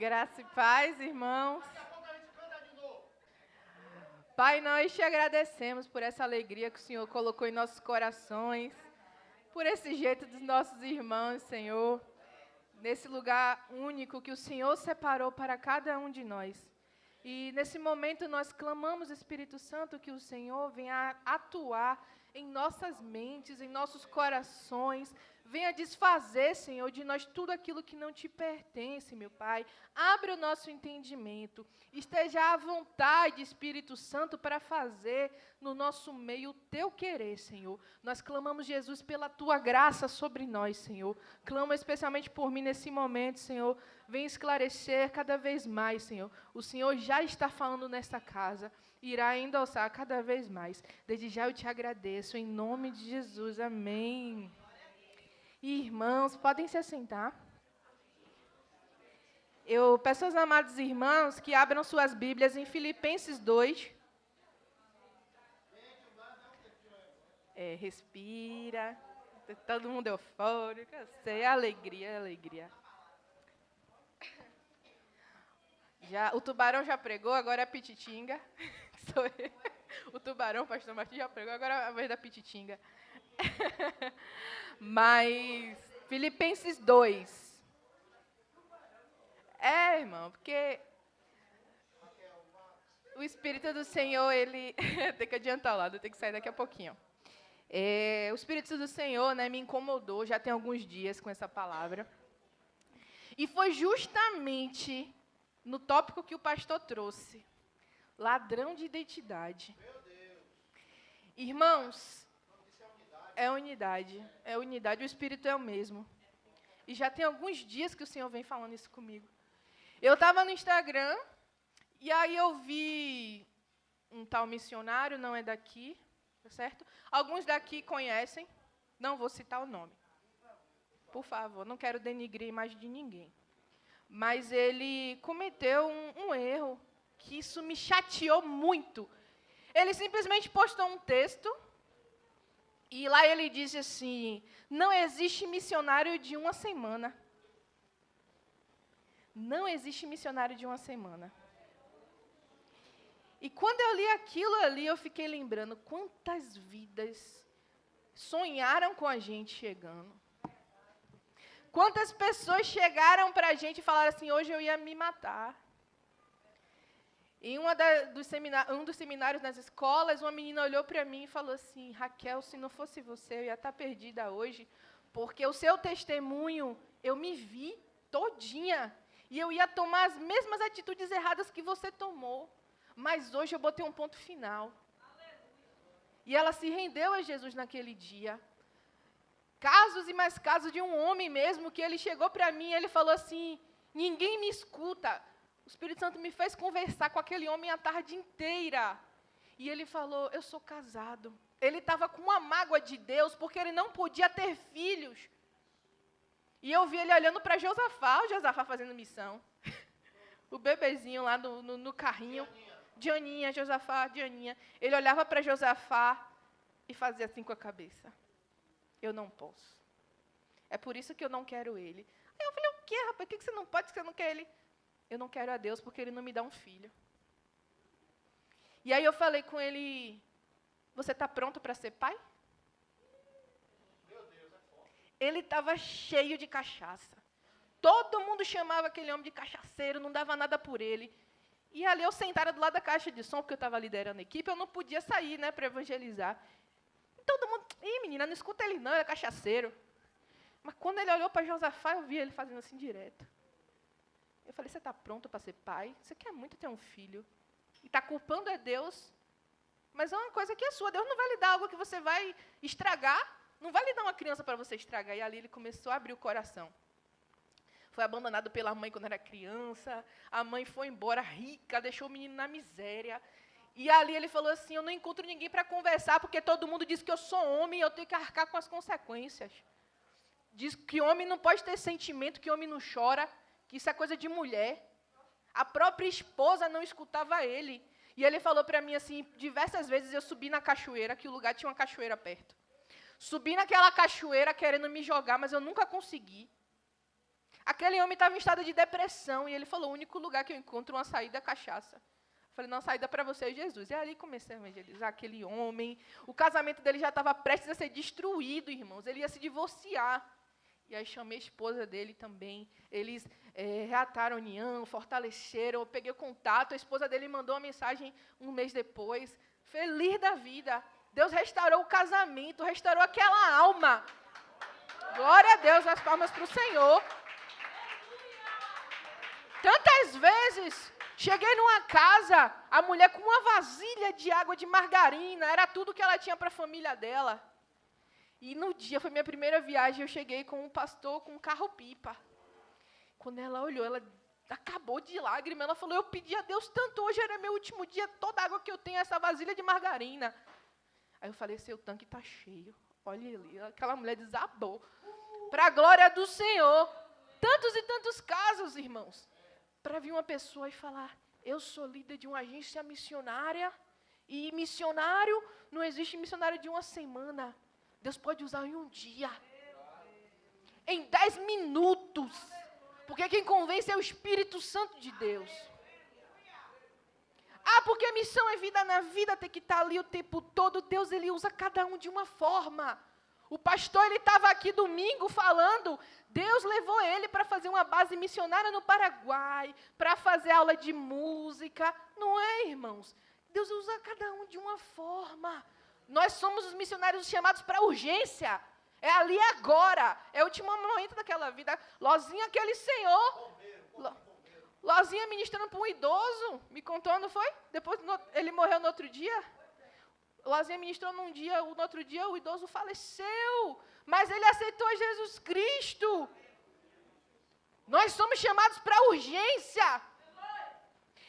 Graça e paz, irmãos. Pai, nós te agradecemos por essa alegria que o Senhor colocou em nossos corações, por esse jeito dos nossos irmãos, Senhor, nesse lugar único que o Senhor separou para cada um de nós. E nesse momento nós clamamos, Espírito Santo, que o Senhor venha atuar em nossas mentes, em nossos corações, venha desfazer, Senhor, de nós tudo aquilo que não te pertence, meu Pai. Abre o nosso entendimento. Esteja à vontade, Espírito Santo, para fazer no nosso meio o teu querer, Senhor. Nós clamamos, Jesus, pela tua graça sobre nós, Senhor. Clamo especialmente por mim nesse momento, Senhor. Vem esclarecer cada vez mais, Senhor. O Senhor já está falando nesta casa. Irá endossar cada vez mais. Desde já eu te agradeço, em nome de Jesus. Amém. Irmãos, podem se assentar. Eu peço aos amados irmãos que abram suas Bíblias em Filipenses 2. Respira. Todo mundo eufórico, eu sei. Alegria, alegria. O tubarão já pregou, agora é a pititinga. Sou eu. O tubarão, o pastor Martins, já pregou, agora é a vez da pititinga. Mas, Filipenses 2. Irmão, porque o Espírito do Senhor, ele... tem que adiantar o lado, tem que sair daqui a pouquinho. O Espírito do Senhor, me incomodou, já tem alguns dias com essa palavra. E foi justamente no tópico que o pastor trouxe. Ladrão de identidade. Irmãos, é unidade. É unidade, o Espírito é o mesmo. E já tem alguns dias que o Senhor vem falando isso comigo. Eu estava no Instagram, e aí eu vi um tal missionário, não é daqui, tá certo? Alguns daqui conhecem, não vou citar o nome. Por favor, não quero denigrir a imagem de ninguém. Mas ele cometeu um erro, que isso me chateou muito. Ele simplesmente postou um texto, e lá ele disse assim, não existe missionário de uma semana. Não existe missionário de uma semana. E quando eu li aquilo ali, eu fiquei lembrando quantas vidas sonharam com a gente chegando. Quantas pessoas chegaram para a gente e falaram assim, hoje eu ia me matar. Em um dos seminários nas escolas, uma menina olhou para mim e falou assim, Raquel, se não fosse você, eu ia estar perdida hoje, porque o seu testemunho, eu me vi todinha, e eu ia tomar as mesmas atitudes erradas que você tomou, mas hoje eu botei um ponto final. E ela se rendeu a Jesus naquele dia. Casos e mais casos de um homem mesmo, que ele chegou para mim e ele falou assim, ninguém me escuta. O Espírito Santo me fez conversar com aquele homem a tarde inteira. E ele falou, eu sou casado. Ele estava com uma mágoa de Deus, porque ele não podia ter filhos. E eu vi ele olhando para Josafá, o Josafá fazendo missão. O bebezinho lá no carrinho. Dianinha, Josafá, Dianinha. Ele olhava para Josafá e fazia assim com a cabeça. Eu não posso. É por isso que eu não quero ele. Aí eu falei, o quê, rapaz? Por que você não pode, que você não quer ele? Eu não quero a Deus porque ele não me dá um filho. E aí eu falei com ele, você está pronto para ser pai? Meu Deus, é forte. Ele estava cheio de cachaça. Todo mundo chamava aquele homem de cachaceiro, não dava nada por ele. E ali eu sentada do lado da caixa de som, porque eu estava liderando a equipe, eu não podia sair, para evangelizar. E todo mundo, menina, não escuta ele não, ele é cachaceiro. Mas quando ele olhou para Josafá, eu vi ele fazendo assim direto. Eu falei, você está pronto para ser pai? Você quer muito ter um filho. E está culpando a Deus. Mas é uma coisa que é sua. Deus não vai lhe dar algo que você vai estragar. Não vai lhe dar uma criança para você estragar. E ali ele começou a abrir o coração. Foi abandonado pela mãe quando era criança. A mãe foi embora rica, deixou o menino na miséria. E ali ele falou assim, eu não encontro ninguém para conversar, porque todo mundo diz que eu sou homem e eu tenho que arcar com as consequências. Diz que homem não pode ter sentimento, que homem não chora, que isso é coisa de mulher. A própria esposa não escutava ele. E ele falou para mim assim, diversas vezes eu subi na cachoeira, que o lugar tinha uma cachoeira perto. Subi naquela cachoeira querendo me jogar, mas eu nunca consegui. Aquele homem estava em estado de depressão e ele falou, o único lugar que eu encontro uma saída é cachaça. Eu falei, não, saída para você é Jesus. E ali comecei a evangelizar aquele homem. O casamento dele já estava prestes a ser destruído, irmãos. Ele ia se divorciar. E aí chamei a esposa dele também. Eles reataram a união, fortaleceram. Eu peguei o contato. A esposa dele mandou uma mensagem um mês depois. Feliz da vida. Deus restaurou o casamento, restaurou aquela alma. Glória a Deus, as palmas para o Senhor. Tantas vezes, cheguei numa casa, a mulher com uma vasilha de água de margarina, era tudo que ela tinha para a família dela. E no dia, foi minha primeira viagem, eu cheguei com um pastor com um carro-pipa. Quando ela olhou, ela acabou de lágrima, ela falou, eu pedi a Deus tanto, hoje era meu último dia, toda a água que eu tenho é essa vasilha de margarina. Aí eu falei, seu tanque está cheio. Olha ali, aquela mulher desabou. Para a glória do Senhor. Tantos e tantos casos, irmãos. Para vir uma pessoa e falar, eu sou líder de uma agência missionária, e missionário, não existe missionário de uma semana. Deus pode usar em um dia. Em 10 minutos. Porque quem convence é o Espírito Santo de Deus. Ah, porque a missão é vida na vida, tem que estar ali o tempo todo. Deus, ele usa cada um de uma forma. O pastor, ele estava aqui domingo falando, Deus levou ele para fazer uma base missionária no Paraguai, para fazer aula de música. Não é, irmãos? Deus usa cada um de uma forma. Nós somos os missionários chamados para urgência. É ali agora. É o último momento daquela vida. Lozinha, aquele senhor. Lozinha ministrando para um idoso. Me contou, não foi? Depois ele morreu no outro dia. Lozinha ministrou num dia, no outro dia o idoso faleceu. Mas ele aceitou Jesus Cristo. Nós somos chamados para urgência.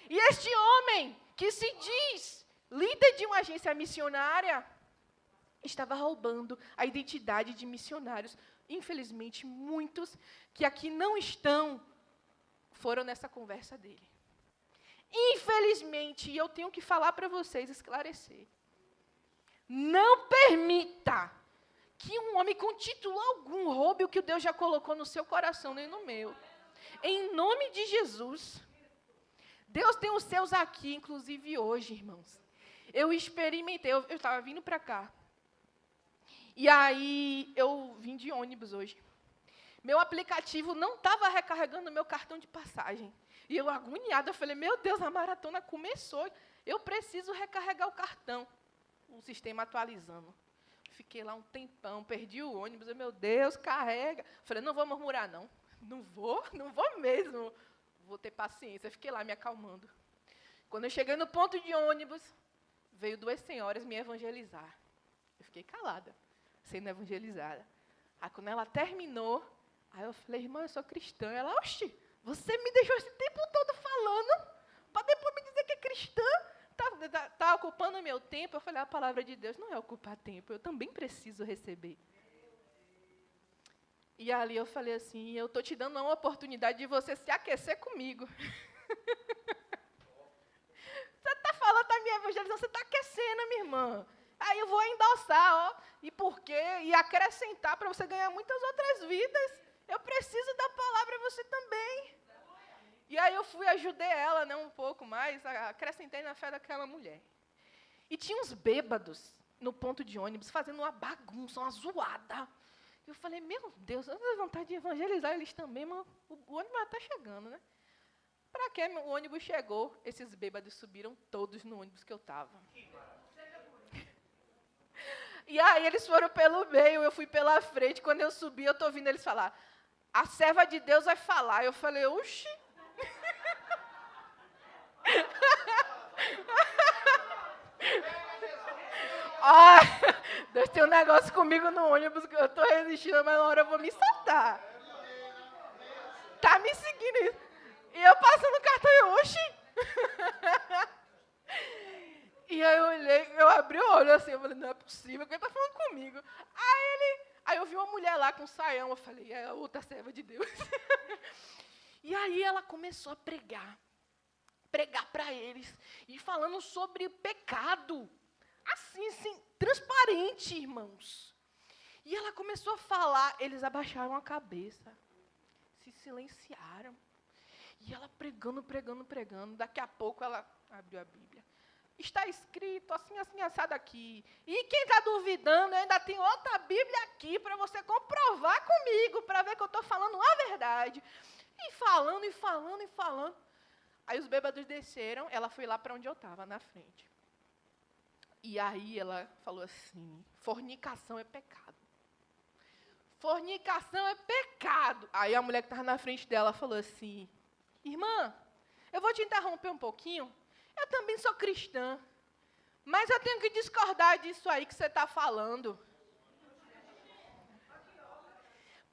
E este homem, que se diz líder de uma agência missionária, estava roubando a identidade de missionários. Infelizmente, muitos que aqui não estão, foram nessa conversa dele. Infelizmente, e eu tenho que falar para vocês, esclarecer. Não permita que um homem com título algum roube o que Deus já colocou no seu coração, nem no meu. Em nome de Jesus. Deus tem os seus aqui, inclusive hoje, irmãos. Eu experimentei, eu estava vindo para cá. E aí, eu vim de ônibus hoje. Meu aplicativo não estava recarregando meu cartão de passagem. E eu, agoniada, falei, meu Deus, a maratona começou. Eu preciso recarregar o cartão. O sistema atualizando. Fiquei lá um tempão, perdi o ônibus. Eu, meu Deus, carrega. Falei, não vou murmurar, não. Não vou mesmo. Vou ter paciência. Fiquei lá me acalmando. Quando eu cheguei no ponto de ônibus, veio 2 senhoras me evangelizar. Eu fiquei calada, sendo evangelizada. Aí, quando ela terminou, aí eu falei, irmã, eu sou cristã. Ela, oxi, você me deixou esse tempo todo falando, para depois me dizer que é cristã? Está ocupando o meu tempo? Eu falei, a palavra de Deus não é ocupar tempo, eu também preciso receber. E ali eu falei assim, eu estou te dando uma oportunidade de você se aquecer comigo. Você está falando, está me evangelizando, você está aquecendo, minha irmã. Aí eu vou endossar, ó, e por quê? E acrescentar para você ganhar muitas outras vidas. Eu preciso da palavra a você também. E aí eu fui, ajudei ela, né, um pouco mais, acrescentei na fé daquela mulher. E tinha uns bêbados no ponto de ônibus, fazendo uma bagunça, uma zoada. Eu falei, meu Deus, eu tenho vontade de evangelizar eles também, mas o ônibus já está chegando, né? Para que o ônibus chegou, esses bêbados subiram todos no ônibus que eu estava. E aí eles foram pelo meio, eu fui pela frente. Quando eu subi, eu estou ouvindo eles falar, a serva de Deus vai falar. Eu falei, oxi. Ah, Deus tem um negócio comigo no ônibus que eu estou resistindo, mas na hora eu vou me soltar. Tá me seguindo. E eu passando o cartão e oxi. E aí eu olhei, eu abri o olho assim, eu falei, não é possível, que ele está falando comigo. Aí eu vi uma mulher lá com um saião, eu falei, é a outra serva de Deus. E aí ela começou a pregar para eles, e falando sobre pecado, assim, transparente, irmãos. E ela começou a falar, eles abaixaram a cabeça, se silenciaram. E ela pregando, pregando, pregando. Daqui a pouco ela abriu a Bíblia. Está escrito assim, assim, assado aqui. E quem está duvidando, ainda tem outra Bíblia aqui para você comprovar comigo, para ver que eu estou falando a verdade. E falando, e falando, e falando. Aí os bêbados desceram, ela foi lá para onde eu estava, na frente. E aí ela falou assim, fornicação é pecado. Fornicação é pecado. Aí a mulher que estava na frente dela falou assim, irmã, eu vou te interromper um pouquinho. Eu também sou cristã, mas eu tenho que discordar disso aí que você está falando.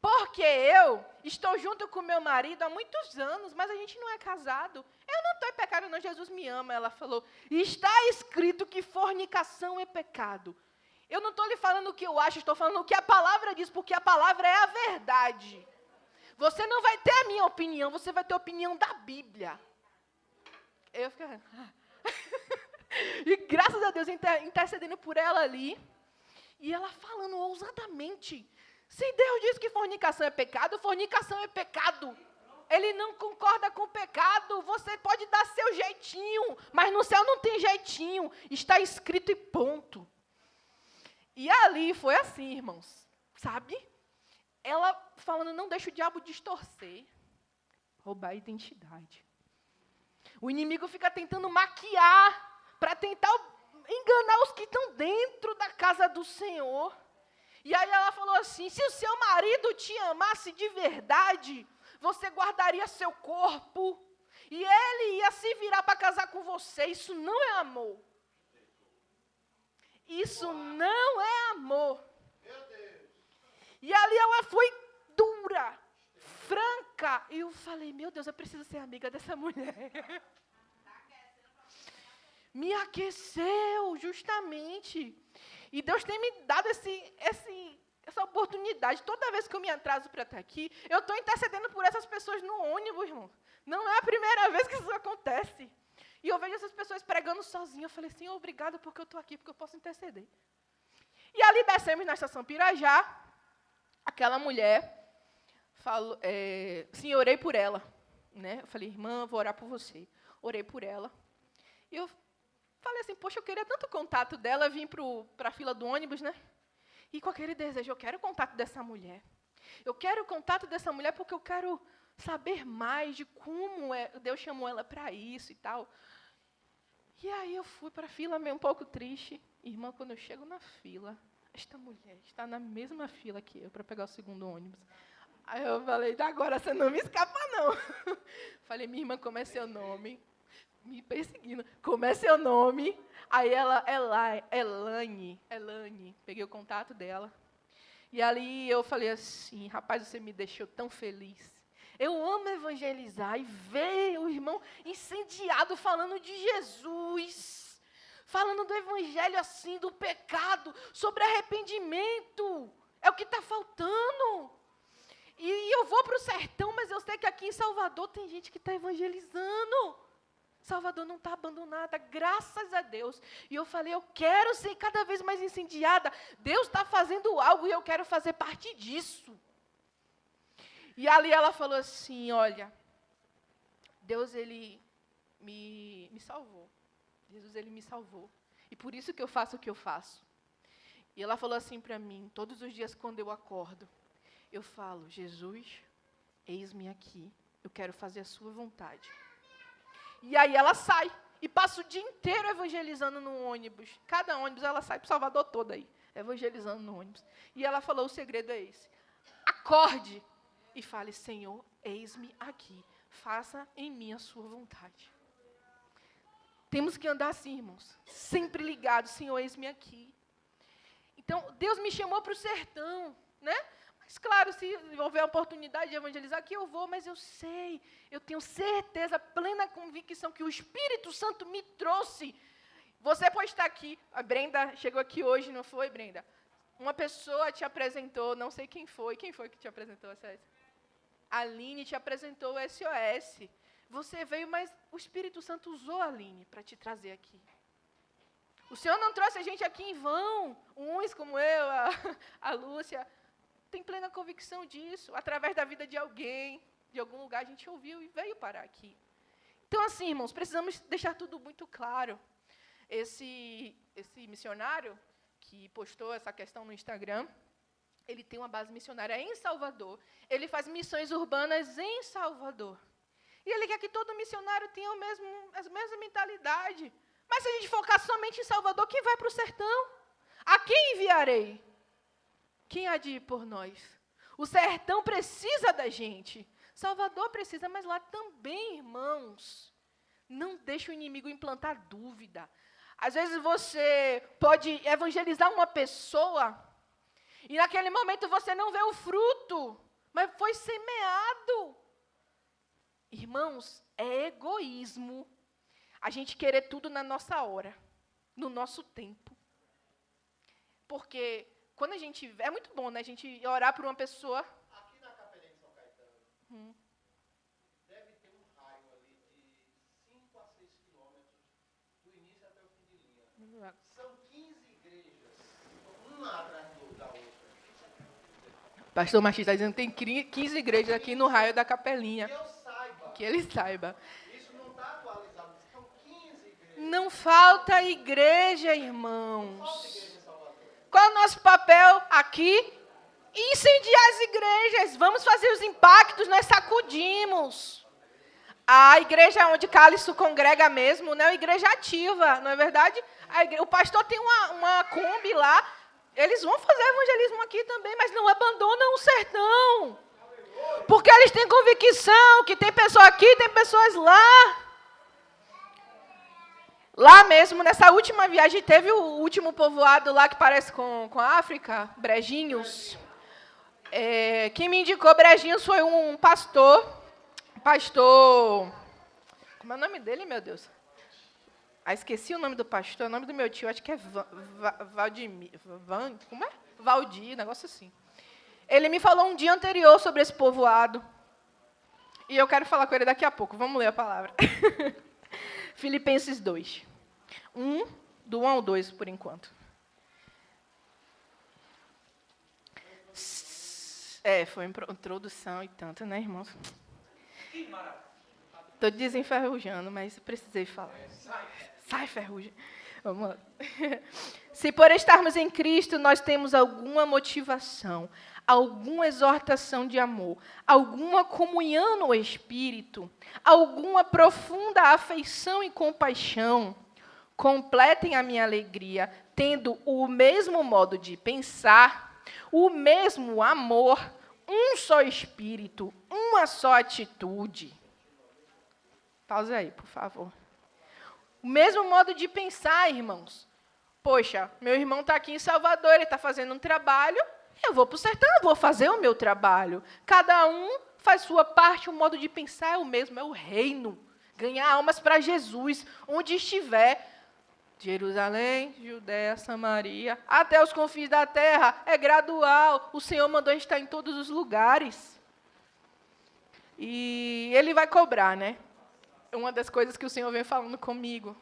Porque eu estou junto com meu marido há muitos anos, mas a gente não é casado. Eu não estou em pecado, não, Jesus me ama. Ela falou, está escrito que fornicação é pecado. Eu não estou lhe falando o que eu acho, estou falando o que a palavra diz, porque a palavra é a verdade. Você não vai ter a minha opinião, você vai ter a opinião da Bíblia. Eu fiquei... E graças a Deus, intercedendo por ela ali, e ela falando ousadamente, se Deus diz que fornicação é pecado é pecado. Ele não concorda com o pecado, você pode dar seu jeitinho, mas no céu não tem jeitinho, está escrito e ponto. E ali foi assim, irmãos, sabe? Ela falando, não deixa o diabo distorcer, roubar a identidade. O inimigo fica tentando maquiar, para tentar enganar os que estão dentro da casa do Senhor. E aí ela falou assim, se o seu marido te amasse de verdade, você guardaria seu corpo, e ele ia se virar para casar com você. Isso não é amor. Isso não é amor. E ali ela foi dura, franca. E eu falei, meu Deus, eu preciso ser amiga dessa mulher. Me aqueceu, justamente. E Deus tem me dado essa oportunidade. Toda vez que eu me atraso para estar aqui, eu estou intercedendo por essas pessoas no ônibus, irmão. Não é a primeira vez que isso acontece. E eu vejo essas pessoas pregando sozinha. Eu falei, Senhor, obrigada porque eu estou aqui, porque eu posso interceder. E ali descemos na estação Pirajá. Aquela mulher falou, sim, eu orei por ela. Né? Eu falei, irmã, vou orar por você. Orei por ela. E eu falei assim, poxa, eu queria tanto o contato dela, vim para a fila do ônibus, né? E com aquele desejo, eu quero o contato dessa mulher. Eu quero o contato dessa mulher porque eu quero saber mais de como Deus chamou ela para isso e tal. E aí eu fui para a fila meio um pouco triste. Irmã, quando eu chego na fila, esta mulher está na mesma fila que eu para pegar o segundo ônibus. Aí eu falei, agora você não me escapa, não. Falei, minha irmã, como é seu nome? Me perseguindo. Como é seu nome? Aí ela, Elane. Peguei o contato dela. E ali eu falei assim, rapaz, você me deixou tão feliz. Eu amo evangelizar e ver o irmão incendiado falando de Jesus. Falando do evangelho assim, do pecado, sobre arrependimento. É o que está faltando. E eu vou para o sertão, mas eu sei que aqui em Salvador tem gente que está evangelizando. Salvador não está abandonada, graças a Deus. E eu falei, eu quero ser cada vez mais incendiada. Deus está fazendo algo e eu quero fazer parte disso. E ali ela falou assim, olha, Deus, Ele me salvou. Jesus, Ele me salvou. E por isso que eu faço o que eu faço. E ela falou assim para mim, todos os dias quando eu acordo, eu falo, Jesus, eis-me aqui, eu quero fazer a sua vontade. E aí ela sai e passa o dia inteiro evangelizando no ônibus. Cada ônibus ela sai para o Salvador todo aí, evangelizando no ônibus. E ela falou, o segredo é esse. Acorde e fale, Senhor, eis-me aqui. Faça em mim a sua vontade. Temos que andar assim, irmãos. Sempre ligados, Senhor, eis-me aqui. Então, Deus me chamou para o sertão, né? Mas, claro, se houver a oportunidade de evangelizar aqui, eu vou, mas eu sei, eu tenho certeza, plena convicção que o Espírito Santo me trouxe. Você pode estar aqui, a Brenda chegou aqui hoje, não foi, Brenda? Uma pessoa te apresentou, não sei quem foi que te apresentou essa? A Aline te apresentou o SOS. Você veio, mas o Espírito Santo usou a Aline para te trazer aqui. O Senhor não trouxe a gente aqui em vão, uns como eu, a Lúcia, tem plena convicção disso, através da vida de alguém. De algum lugar a gente ouviu e veio parar aqui. Então, assim, irmãos, precisamos deixar tudo muito claro. Esse missionário que postou essa questão no Instagram, ele tem uma base missionária em Salvador. Ele faz missões urbanas em Salvador. E ele quer que todo missionário tenha a mesma mentalidade. Mas se a gente focar somente em Salvador, quem vai para o sertão? A quem enviarei? Quem há de ir por nós? O sertão precisa da gente. Salvador precisa, mas lá também, irmãos. Não deixe o inimigo implantar dúvida. Às vezes você pode evangelizar uma pessoa e naquele momento você não vê o fruto, mas foi semeado. Irmãos, é egoísmo a gente querer tudo na nossa hora, no nosso tempo. Porque quando a gente... É muito bom, né? A gente orar por uma pessoa... Aqui na Capelinha de São Caetano, deve ter um raio ali de 5 a 6 quilômetros do início até o fim de linha. São 15 igrejas, uma atrás da outra. Pastor Martins está dizendo que tem 15 igrejas aqui no raio da Capelinha. Que eu saiba. Que ele saiba. Isso não está atualizado, são 15 igrejas. Não falta igreja, irmãos. Não falta igreja em Salvador. Qual é o nosso papel aqui? Incendiar as igrejas. Vamos fazer os impactos, nós sacudimos. A igreja onde Cálisto congrega mesmo, né? É uma igreja ativa, não é verdade? O pastor tem uma Kombi lá. Eles vão fazer evangelismo aqui também, mas não abandonam o sertão. Porque eles têm convicção que tem pessoa aqui, tem pessoas lá. Lá mesmo, nessa última viagem, teve o último povoado lá que parece com a África, Brejinhos. Quem me indicou Brejinhos foi um pastor. Como é o nome dele, meu Deus? Esqueci o nome do pastor, o nome do meu tio, acho que é como é? Valdir, negócio assim. Ele me falou um dia anterior sobre esse povoado. E eu quero falar com ele daqui a pouco. Vamos ler a palavra. Filipenses 2. Do 1 ao 2, por enquanto. Foi introdução e tanto, né, irmãos? Estou desenferrujando, mas precisei falar. Sai, ferrugem. Vamos lá. Se por estarmos em Cristo, nós temos alguma motivação, alguma exortação de amor, alguma comunhão no Espírito, alguma profunda afeição e compaixão, completem a minha alegria, tendo o mesmo modo de pensar, o mesmo amor, um só Espírito, uma só atitude. Pausa aí, por favor. O mesmo modo de pensar, irmãos. Poxa, meu irmão está aqui em Salvador, ele está fazendo um trabalho, eu vou para o sertão, eu vou fazer o meu trabalho. Cada um faz sua parte, o modo de pensar é o mesmo, é o reino. Ganhar almas para Jesus, onde estiver. Jerusalém, Judéia, Samaria, até os confins da terra, é gradual. O Senhor mandou estar em todos os lugares. E Ele vai cobrar, né? Uma das coisas que o Senhor vem falando comigo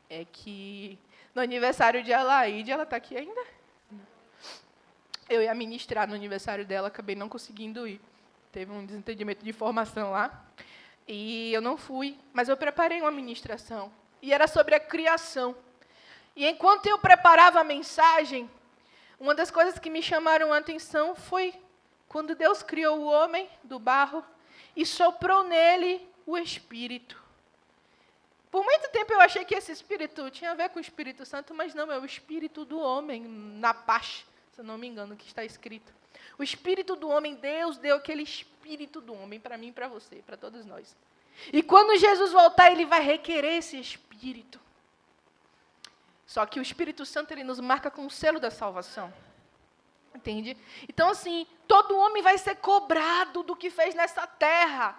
é que no aniversário de Alaide, ela está aqui ainda? Eu ia ministrar no aniversário dela, acabei não conseguindo ir. Teve um desentendimento de formação lá. E eu não fui, mas eu preparei uma ministração. E era sobre a criação. E enquanto eu preparava a mensagem, uma das coisas que me chamaram a atenção foi quando Deus criou o homem do barro e soprou nele o Espírito. Por muito tempo eu achei que esse Espírito tinha a ver com o Espírito Santo, mas não, é o Espírito do homem, na paz, se eu não me engano, que está escrito. O Espírito do homem, Deus deu aquele Espírito do homem para mim e para você, para todos nós. E quando Jesus voltar, Ele vai requerer esse Espírito. Só que o Espírito Santo, ele nos marca com o selo da salvação. Entende? Então, assim, todo homem vai ser cobrado do que fez nessa terra.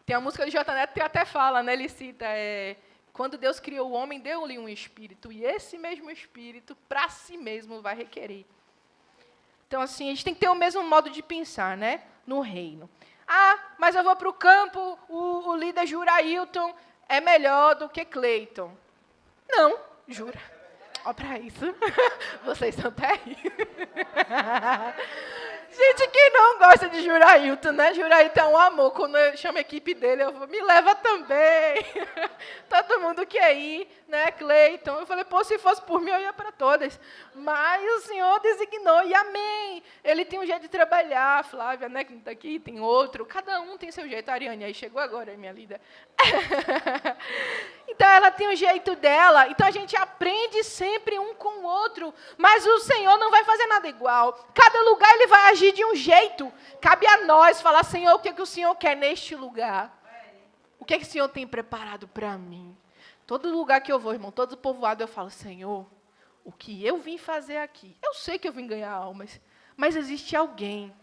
Tem a música de J. Neto que até fala, né? Ele cita, quando Deus criou o homem, deu-lhe um espírito. E esse mesmo espírito, para si mesmo, vai requerer. Então, assim, a gente tem que ter o mesmo modo de pensar, né? No reino. Ah, mas eu vou para o campo, o líder Jurailton é melhor do que Cleiton. Não, jura. Olha para isso. Vocês são terríveis. Gente, quem não gosta de Jurailton, né? Jurailton é um amor. Quando eu chamo a equipe dele, eu falo, me leva também. Todo mundo quer ir, né, Cleiton? Eu falei, pô, se fosse por mim, eu ia para todas. Mas o Senhor designou, e amém. Ele tem um jeito de trabalhar, Flávia, né, que não está aqui, tem outro. Cada um tem seu jeito. A Ariane aí chegou agora, minha líder. Então, ela tem o jeito dela. Então, a gente aprende sempre um com o outro. Mas o Senhor não vai fazer nada igual. Cada lugar, Ele vai agir de um jeito. Cabe a nós falar, Senhor, o que, que o Senhor quer neste lugar? O que, que o Senhor tem preparado para mim? Todo lugar que eu vou, irmão, todo povoado, eu falo, Senhor, o que eu vim fazer aqui? Eu sei que eu vim ganhar almas. Mas existe alguém.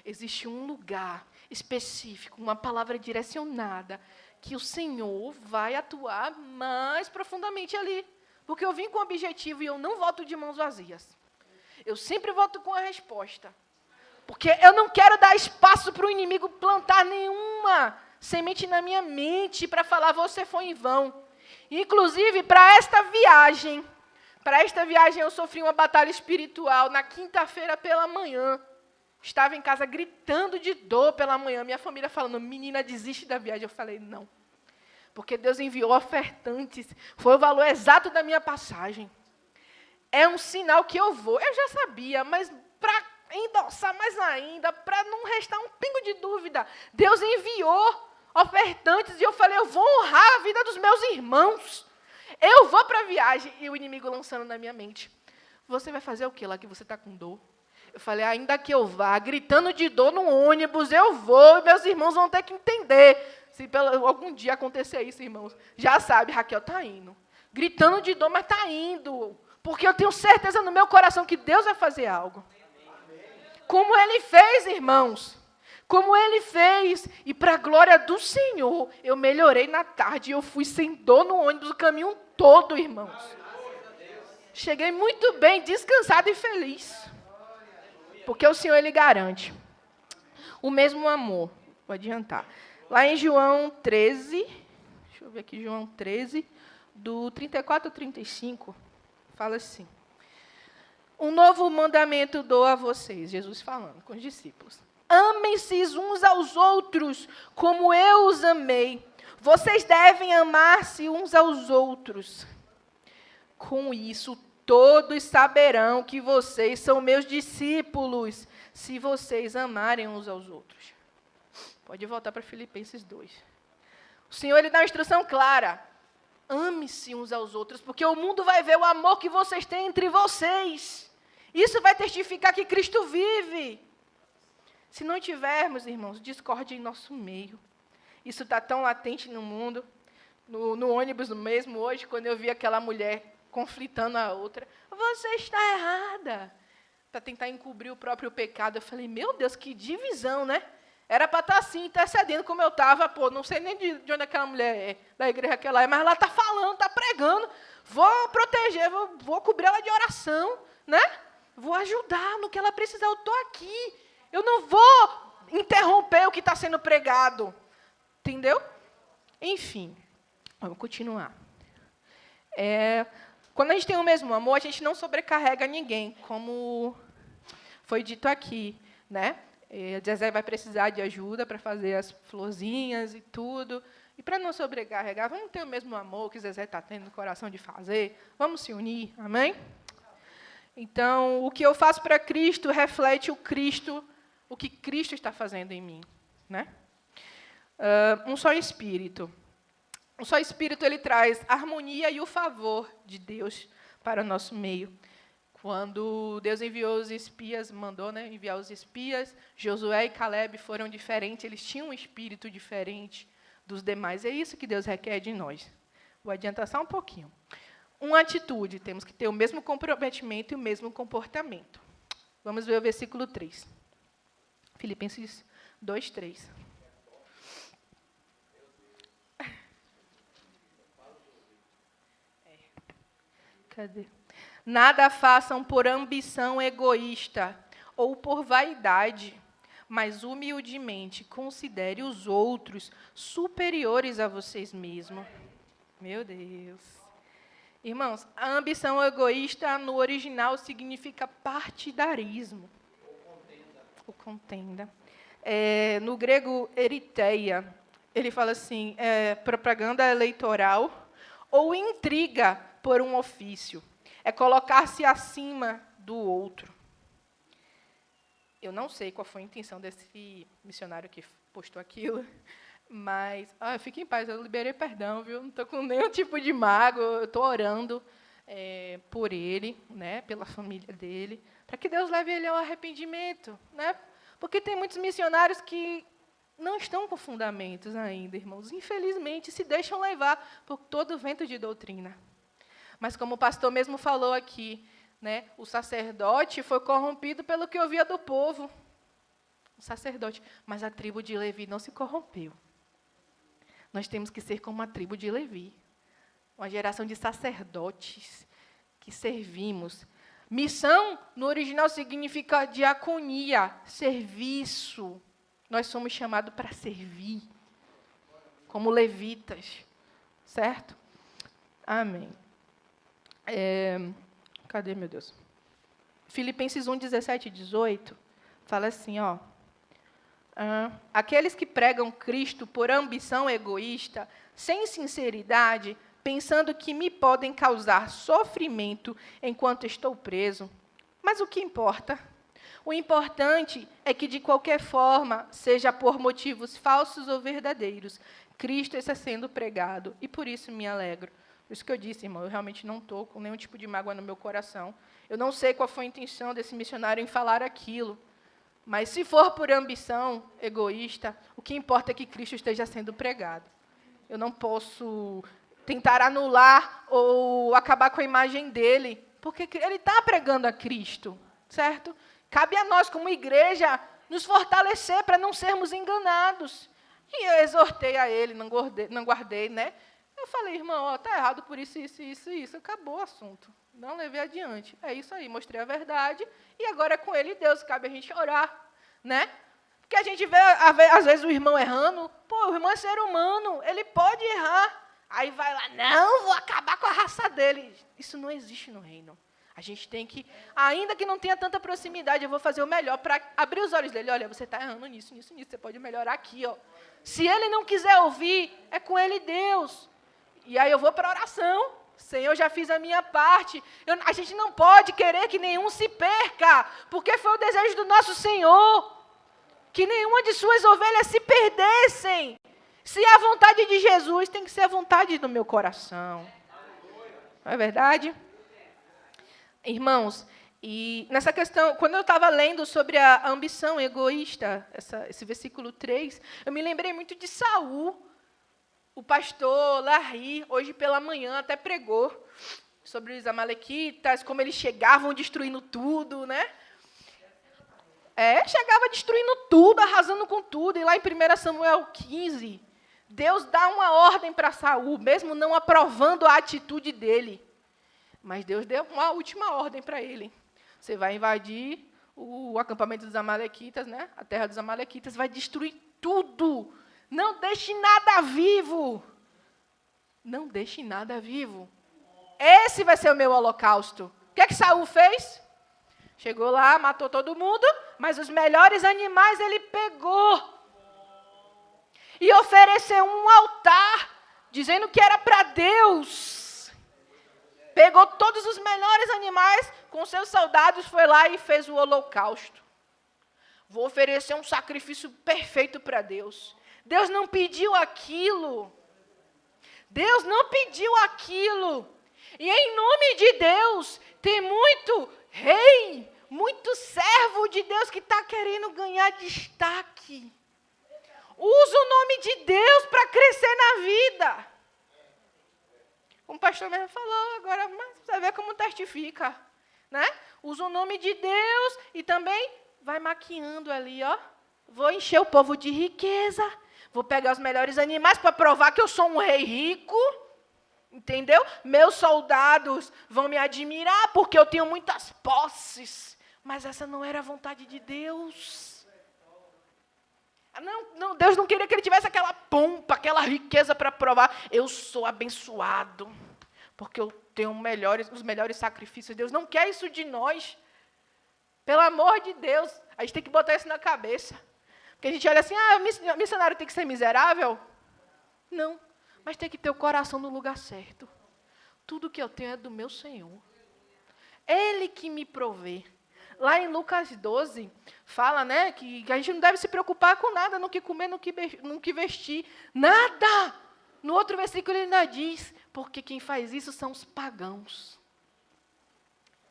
Existe um lugar específico, uma palavra direcionada, que o Senhor vai atuar mais profundamente ali. Porque eu vim com um objetivo e eu não volto de mãos vazias. Eu sempre volto com a resposta. Porque eu não quero dar espaço para o inimigo plantar nenhuma semente na minha mente para falar, você foi em vão. Inclusive, para esta viagem eu sofri uma batalha espiritual na quinta-feira pela manhã. Estava em casa gritando de dor pela manhã. Minha família falando, menina, desiste da viagem. Eu falei, não. Porque Deus enviou ofertantes. Foi o valor exato da minha passagem. É um sinal que eu vou. Eu já sabia, mas para endossar mais ainda, para não restar um pingo de dúvida, Deus enviou ofertantes e eu falei, eu vou honrar a vida dos meus irmãos. Eu vou para a viagem. E o inimigo lançando na minha mente, você vai fazer o que lá que você está com dor? Eu falei, ainda que eu vá, gritando de dor no ônibus, eu vou, e meus irmãos vão ter que entender. Se algum dia acontecer isso, irmãos, já sabe, Raquel está indo. Gritando de dor, mas está indo. Porque eu tenho certeza no meu coração que Deus vai fazer algo. Como Ele fez, irmãos. Como Ele fez. E para a glória do Senhor, eu melhorei na tarde. Eu fui sem dor no ônibus o caminho todo, irmãos. Cheguei muito bem, descansado e feliz. Porque o Senhor, Ele garante. O mesmo amor. Vou adiantar. Lá em João 13, deixa eu ver aqui, João 13, do 34 ao 35, fala assim. Um novo mandamento dou a vocês, Jesus falando com os discípulos. Amem-se uns aos outros, como eu os amei. Vocês devem amar-se uns aos outros. Com isso, todos saberão que vocês são meus discípulos, se vocês amarem uns aos outros. Pode voltar para Filipenses 2. O Senhor, Ele dá uma instrução clara. Ame-se uns aos outros, porque o mundo vai ver o amor que vocês têm entre vocês. Isso vai testificar que Cristo vive. Se não tivermos, irmãos, discórdia em nosso meio. Isso está tão latente no mundo. No ônibus mesmo hoje, quando eu vi aquela mulher conflitando a outra. Você está errada. Para tentar encobrir o próprio pecado. Eu falei, meu Deus, que divisão, né? Era para estar assim, intercedendo como eu estava. Pô, não sei nem de onde aquela mulher é, da igreja que ela é, mas ela está falando, está pregando. Vou proteger, vou cobrir ela de oração, né? Vou ajudar no que ela precisar. Eu estou aqui. Eu não vou interromper o que está sendo pregado. Entendeu? Enfim, vamos continuar. Quando a gente tem o mesmo amor, a gente não sobrecarrega ninguém, como foi dito aqui, né? A Zezé vai precisar de ajuda para fazer as florzinhas e tudo. E para não sobrecarregar, vamos ter o mesmo amor que Zezé está tendo no coração de fazer. Vamos se unir, amém? Então, o que eu faço para Cristo reflete o que Cristo está fazendo em mim, né? Um só Espírito. Um só Espírito, ele traz a harmonia e o favor de Deus para o nosso meio. Quando Deus enviou os espias, mandou, né, enviar os espias, Josué e Caleb foram diferentes, eles tinham um espírito diferente dos demais. É isso que Deus requer de nós. Vou adiantar só um pouquinho. Uma atitude, temos que ter o mesmo comprometimento e o mesmo comportamento. Vamos ver o versículo 3. Filipenses 2, 3. Cadê? Nada façam por ambição egoísta ou por vaidade, mas humildemente considere os outros superiores a vocês mesmos. Meu Deus. Irmãos, a ambição egoísta no original significa partidarismo. ou contenda. No grego, eriteia, ele fala assim, propaganda eleitoral ou intriga por um ofício. É colocar-se acima do outro. Eu não sei qual foi a intenção desse missionário que postou aquilo, mas fique em paz, eu liberei perdão, viu? Não estou com nenhum tipo de mágoa, eu estou orando por ele, né, pela família dele, para que Deus leve ele ao arrependimento, né? Porque tem muitos missionários que não estão com fundamentos ainda, irmãos. Infelizmente, se deixam levar por todo o vento de doutrina. Mas como o pastor mesmo falou aqui, né, o sacerdote foi corrompido pelo que ouvia do povo. O sacerdote. Mas a tribo de Levi não se corrompeu. Nós temos que ser como a tribo de Levi. Uma geração de sacerdotes que servimos. Missão, no original, significa diaconia, serviço. Nós somos chamados para servir, como levitas, certo? Amém. Cadê, meu Deus? Filipenses 1, 17 e 18, fala assim, aqueles que pregam Cristo por ambição egoísta, sem sinceridade, pensando que me podem causar sofrimento enquanto estou preso. Mas o que importa? O importante é que, de qualquer forma, seja por motivos falsos ou verdadeiros, Cristo está sendo pregado, e por isso me alegro. Por isso que eu disse, irmão, eu realmente não estou com nenhum tipo de mágoa no meu coração. Eu não sei qual foi a intenção desse missionário em falar aquilo, mas se for por ambição egoísta, o que importa é que Cristo esteja sendo pregado. Eu não posso tentar anular ou acabar com a imagem dele, porque ele está pregando a Cristo, certo? Cabe a nós, como igreja, nos fortalecer para não sermos enganados. E eu exortei a ele, não guardei, né? Eu falei, irmão, está errado por isso, isso. Acabou o assunto. Não levei adiante. É isso aí, mostrei a verdade. E agora é com ele e Deus, cabe a gente orar, né? Porque a gente vê, às vezes, o irmão errando. O irmão é ser humano, ele pode errar. Aí vai lá, não, vou acabar com a raça dele. Isso não existe no reino. A gente tem que, ainda que não tenha tanta proximidade, eu vou fazer o melhor para abrir os olhos dele. Olha, você está errando nisso, você pode melhorar aqui. Se ele não quiser ouvir, é com ele Deus. E aí eu vou para a oração. Senhor, já fiz a minha parte. A gente não pode querer que nenhum se perca, porque foi o desejo do nosso Senhor, que nenhuma de suas ovelhas se perdessem. Se é a vontade de Jesus, tem que ser a vontade do meu coração. Não é verdade? Irmãos, e nessa questão, quando eu estava lendo sobre a ambição egoísta, esse versículo 3, eu me lembrei muito de Saul. O pastor Larry, hoje pela manhã, até pregou sobre os amalequitas, como eles chegavam destruindo tudo, né? Chegava destruindo tudo, arrasando com tudo. E lá em 1 Samuel 15, Deus dá uma ordem para Saul, mesmo não aprovando a atitude dele. Mas Deus deu uma última ordem para ele. Você vai invadir o acampamento dos amalequitas, né? A terra dos amalequitas, vai destruir tudo. Não deixe nada vivo. Não deixe nada vivo. Esse vai ser o meu holocausto. O que Saul fez? Chegou lá, matou todo mundo, mas os melhores animais ele pegou. E ofereceu um altar, dizendo que era para Deus. Pegou todos os melhores animais, com seus soldados, foi lá e fez o holocausto. Vou oferecer um sacrifício perfeito para Deus. Deus não pediu aquilo. Deus não pediu aquilo. E em nome de Deus, tem muito rei, muito servo de Deus que está querendo ganhar destaque. Usa o nome de Deus para crescer na vida. Como o pastor mesmo falou, agora você vê como testifica, né? Usa o nome de Deus e também vai maquiando ali, Vou encher o povo de riqueza. Vou pegar os melhores animais para provar que eu sou um rei rico. Entendeu? Meus soldados vão me admirar porque eu tenho muitas posses. Mas essa não era a vontade de Deus. Não, Deus não queria que ele tivesse aquela pompa, aquela riqueza para provar. Eu sou abençoado, porque eu tenho os melhores sacrifícios. Deus não quer isso de nós. Pelo amor de Deus, a gente tem que botar isso na cabeça. Porque a gente olha assim, missionário tem que ser miserável? Não, mas tem que ter o coração no lugar certo. Tudo que eu tenho é do meu Senhor. Ele que me provê. Lá em Lucas 12, fala, né, que a gente não deve se preocupar com nada, no que comer, no que vestir. Nada! No outro versículo ele ainda diz, porque quem faz isso são os pagãos.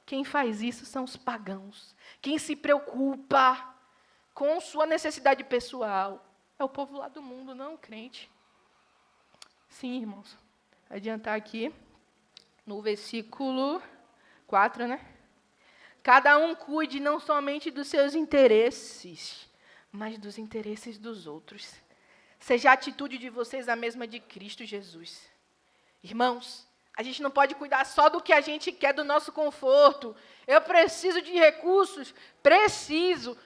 Quem faz isso são os pagãos. Quem se preocupa com sua necessidade pessoal é o povo lá do mundo, não o crente. Sim, irmãos. Adiantar aqui, no versículo 4, né? Cada um cuide não somente dos seus interesses, mas dos interesses dos outros. Seja a atitude de vocês a mesma de Cristo Jesus. Irmãos, a gente não pode cuidar só do que a gente quer, do nosso conforto. Eu preciso de recursos? Preciso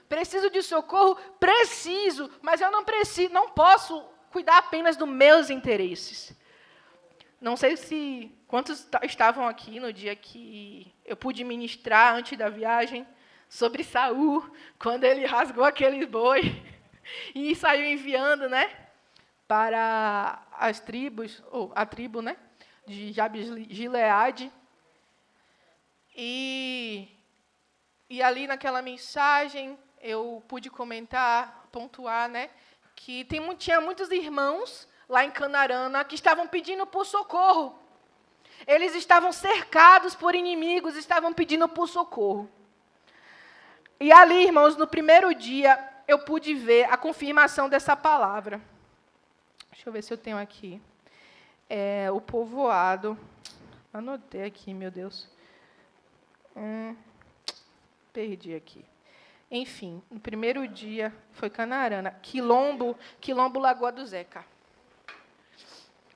de socorro? Preciso, mas eu não posso cuidar apenas dos meus interesses. Não sei quantos estavam aqui no dia que eu pude ministrar antes da viagem sobre Saul, quando ele rasgou aquele boi e saiu enviando, né, para as tribos, ou a tribo, né, de Jabes-Gileade. E ali naquela mensagem eu pude comentar, pontuar, né, que tinha muitos irmãos lá em Canarana que estavam pedindo por socorro. Eles estavam cercados por inimigos, estavam pedindo por socorro. E ali, irmãos, no primeiro dia, eu pude ver a confirmação dessa palavra. Deixa eu ver se eu tenho aqui. O povoado. Anotei aqui, meu Deus. Perdi aqui. Enfim, no primeiro dia foi Canarana. Quilombo Lagoa do Zeca.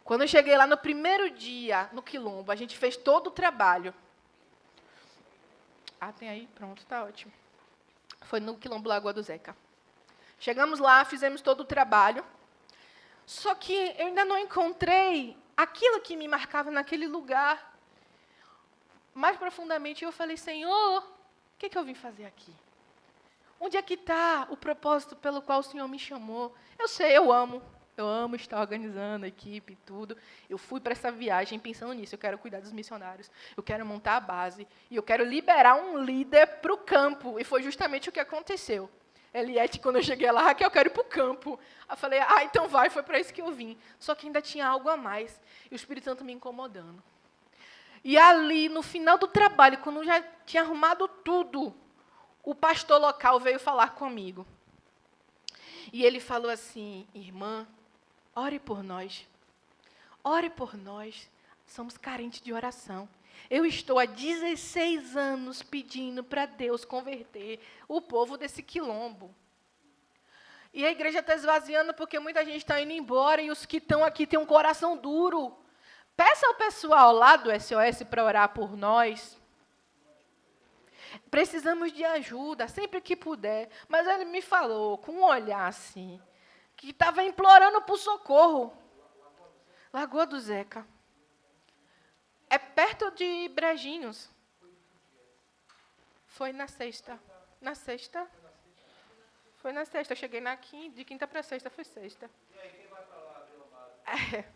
Quando eu cheguei lá no primeiro dia, no Quilombo, a gente fez todo o trabalho. Tem aí? Pronto, está ótimo. Foi no Quilombo Lagoa do Zeca. Chegamos lá, fizemos todo o trabalho. Só que eu ainda não encontrei aquilo que me marcava naquele lugar. Mais profundamente, eu falei, Senhor, o que eu vim fazer aqui? Onde é que está o propósito pelo qual o Senhor me chamou? Eu sei, eu amo estar organizando a equipe e tudo. Eu fui para essa viagem pensando nisso. Eu quero cuidar dos missionários, eu quero montar a base, e eu quero liberar um líder para o campo. E foi justamente o que aconteceu. Eliette, quando eu cheguei lá, Raquel, eu quero ir para o campo. Eu falei, então vai, foi para isso que eu vim. Só que ainda tinha algo a mais. E o Espírito Santo me incomodando. E ali, no final do trabalho, quando eu já tinha arrumado tudo, o pastor local veio falar comigo. E ele falou assim, irmã, ore por nós. Ore por nós. Somos carentes de oração. Eu estou há 16 anos pedindo para Deus converter o povo desse quilombo. E a igreja está esvaziando porque muita gente está indo embora e os que estão aqui têm um coração duro. Peça ao pessoal lá do SOS para orar por nós. Precisamos de ajuda, sempre que puder. Mas ele me falou, com um olhar assim, que estava implorando por socorro. Lagoa do Zeca. É perto de Brejinhos. Foi na sexta. Na sexta? Foi na sexta. Eu cheguei de quinta para sexta, foi sexta. E aí, quem vai para lá, Vila Mara?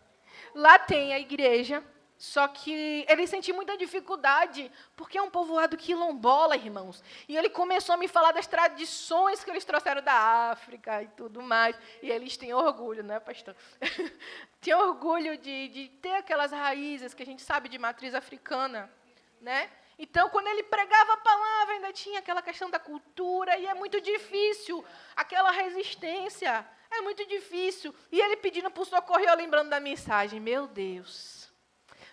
Lá tem a igreja, só que ele sentiu muita dificuldade, porque é um povoado quilombola, irmãos. E ele começou a me falar das tradições que eles trouxeram da África e tudo mais. E eles têm orgulho, né, pastor? Tem orgulho de ter aquelas raízes que a gente sabe de matriz africana, né? Então, quando ele pregava a palavra, ainda tinha aquela questão da cultura, e é muito difícil, aquela resistência, é muito difícil. E ele pedindo por socorro, e eu lembrando da mensagem, meu Deus,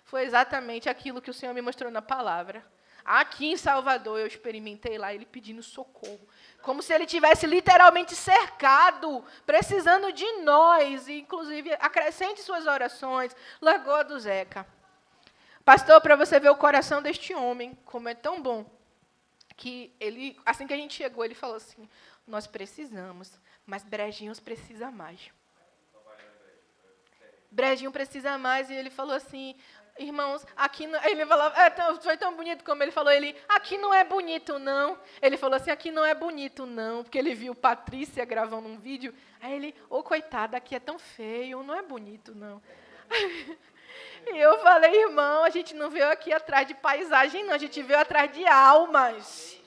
foi exatamente aquilo que o Senhor me mostrou na palavra. Aqui em Salvador, eu experimentei lá, ele pedindo socorro, como se ele tivesse literalmente cercado, precisando de nós, e inclusive acrescente suas orações, Lagoa do Zeca. Pastor, para você ver o coração deste homem, como é tão bom, que ele, assim que a gente chegou, ele falou assim, nós precisamos, mas Brejinhos precisa mais. Brejinho precisa mais, e ele falou assim, Irmãos, aqui não, ele falou, foi tão bonito como ele falou, aqui não é bonito não. Ele falou assim, aqui não é bonito não, porque ele viu Patrícia gravando um vídeo, aí ele, coitada, aqui é tão feio, não é bonito não. E eu falei, irmão, a gente não veio aqui atrás de paisagem não, a gente veio atrás de almas.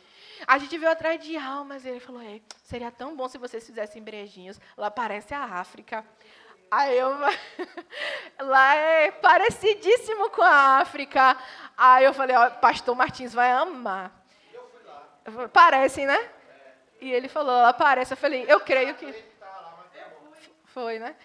A gente veio atrás de almas. Ele falou, seria tão bom se vocês fizessem brejinhos, lá parece a África. Aí eu, lá é parecidíssimo com a África. Aí eu falei, pastor Martins vai amar. Eu fui lá. Eu falei, parece, né? E ele falou, lá parece. Eu falei, eu creio que... Foi, né?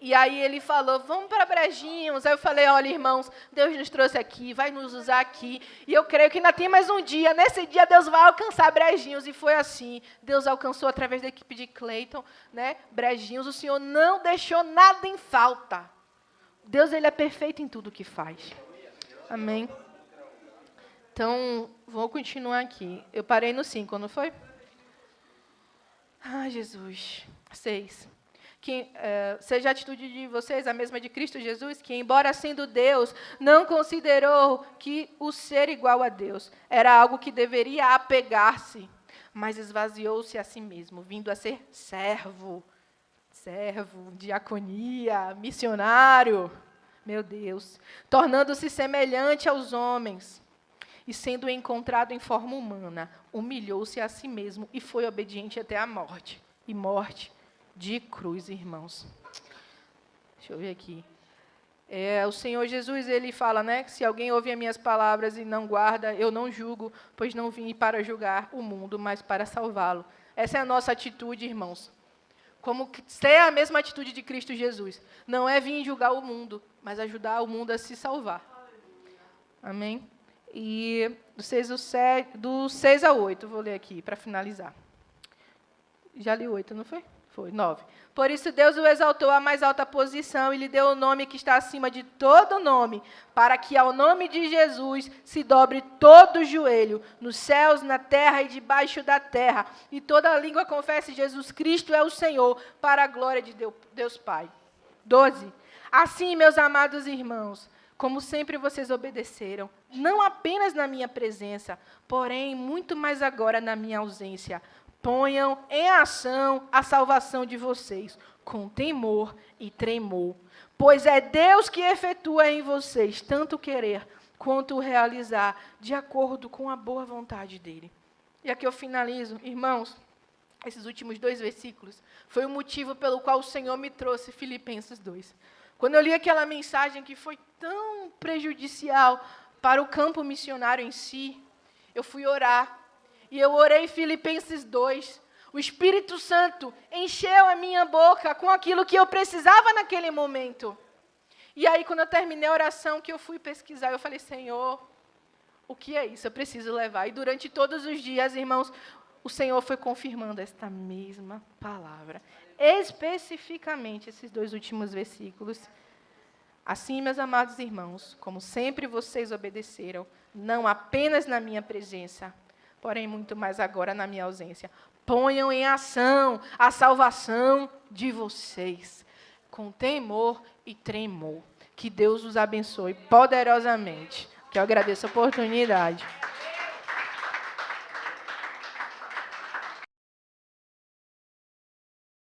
E aí ele falou, vamos para Brejinhos. Aí eu falei, olha, irmãos, Deus nos trouxe aqui, vai nos usar aqui. E eu creio que ainda tem mais um dia. Nesse dia Deus vai alcançar Brejinhos. E foi assim. Deus alcançou através da equipe de Cleiton, né? Brejinhos. O Senhor não deixou nada em falta. Deus, Ele é perfeito em tudo que faz. Amém? Então, vou continuar aqui. Eu parei no 5, não foi? Ah, Jesus. 6. Que seja a atitude de vocês a mesma de Cristo Jesus, que, embora sendo Deus, não considerou que o ser igual a Deus era algo que deveria apegar-se, mas esvaziou-se a si mesmo, vindo a ser servo, diaconia, missionário, meu Deus, tornando-se semelhante aos homens, e sendo encontrado em forma humana, humilhou-se a si mesmo e foi obediente até a morte, e morte de cruz, irmãos. Deixa eu ver aqui. O Senhor Jesus, Ele fala, né, que se alguém ouve as minhas palavras e não guarda, eu não julgo, pois não vim para julgar o mundo, mas para salvá-lo. Essa é a nossa atitude, irmãos. Como ser a mesma atitude de Cristo Jesus. Não é vir julgar o mundo, mas ajudar o mundo a se salvar. Amém? E do 6 a 8, vou ler aqui para finalizar. Já li 8, não foi? Foi, 9. Por isso Deus o exaltou à mais alta posição e lhe deu o nome que está acima de todo nome, para que ao nome de Jesus se dobre todo o joelho, nos céus, na terra e debaixo da terra, e toda língua confesse Jesus Cristo é o Senhor, para a glória de Deus Pai. 12. Assim, meus amados irmãos, como sempre vocês obedeceram, não apenas na minha presença, porém muito mais agora na minha ausência, ponham em ação a salvação de vocês, com temor e tremor. Pois é Deus que efetua em vocês tanto querer quanto realizar, de acordo com a boa vontade dEle. E aqui eu finalizo. Irmãos, esses últimos 2 versículos foi o motivo pelo qual o Senhor me trouxe Filipenses 2. Quando eu li aquela mensagem que foi tão prejudicial para o campo missionário em si, eu fui orar. E eu orei Filipenses 2. O Espírito Santo encheu a minha boca com aquilo que eu precisava naquele momento. E aí, quando eu terminei a oração, que eu fui pesquisar, eu falei, Senhor, o que é isso? Eu preciso levar. E durante todos os dias, irmãos, o Senhor foi confirmando esta mesma palavra. Especificamente, esses 2 últimos versículos. Assim, meus amados irmãos, como sempre vocês obedeceram, não apenas na minha presença, porém muito mais agora na minha ausência. Ponham em ação a salvação de vocês, com temor e tremor. Que Deus os abençoe poderosamente. Que eu agradeço a oportunidade.